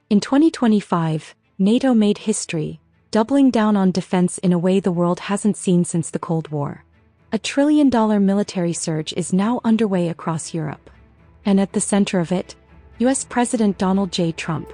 In 2025, NATO made history, doubling down on defense in a way the world hasn't seen since the Cold War. A trillion-dollar military surge is now underway across Europe. And at the center of it, U.S. President Donald J. Trump.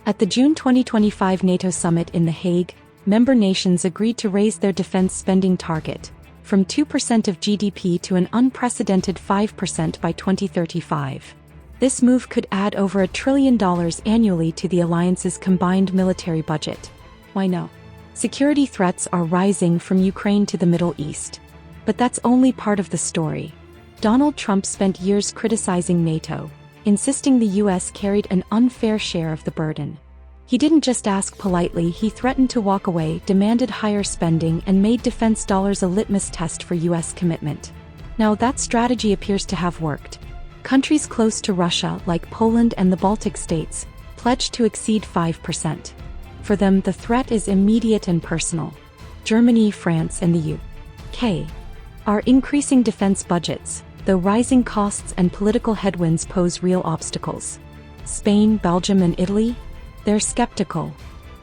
At the June 2025 NATO Summit in The Hague, member nations agreed to raise their defense spending target from 2% of GDP to an unprecedented 5% by 2035. This move could add over $1 trillion annually to the alliance's combined military budget. Why no? Security threats are rising from Ukraine to the Middle East. But that's only part of the story. Donald Trump spent years criticizing NATO, insisting the U.S. carried an unfair share of the burden. He didn't just ask politely, he threatened to walk away, demanded higher spending, and made defense dollars a litmus test for U.S. commitment. Now that strategy appears to have worked. Countries close to Russia, like Poland and the Baltic states, pledged to exceed 5%. For them, the threat is immediate and personal. Germany, France, and the U.K. are increasing defense budgets, though rising costs and political headwinds pose real obstacles. Spain, Belgium, and Italy? They're skeptical.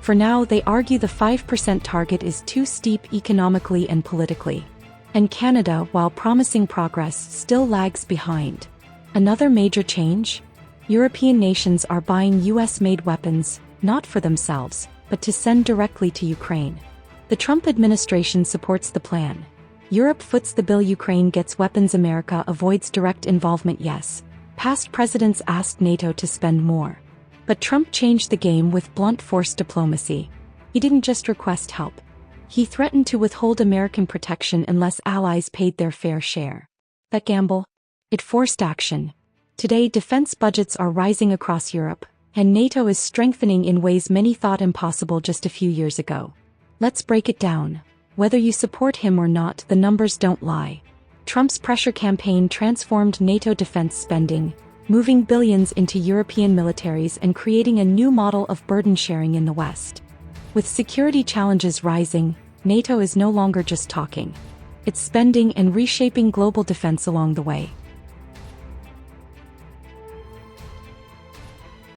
For now, they argue the 5% target is too steep economically and politically. And Canada, while promising progress, still lags behind. Another major change? European nations are buying US-made weapons, not for themselves, but to send directly to Ukraine. The Trump administration supports the plan. Europe foots the bill, Ukraine gets weapons, America avoids direct involvement. Yes, past presidents asked NATO to spend more. But Trump changed the game with blunt force diplomacy. He didn't just request help. He threatened to withhold American protection unless allies paid their fair share. That gamble? It forced action. Today, defense budgets are rising across Europe, and NATO is strengthening in ways many thought impossible just a few years ago. Let's break it down. Whether you support him or not, the numbers don't lie. Trump's pressure campaign transformed NATO defense spending, moving billions into European militaries and creating a new model of burden sharing in the West. With security challenges rising, NATO is no longer just talking. It's spending and reshaping global defense along the way.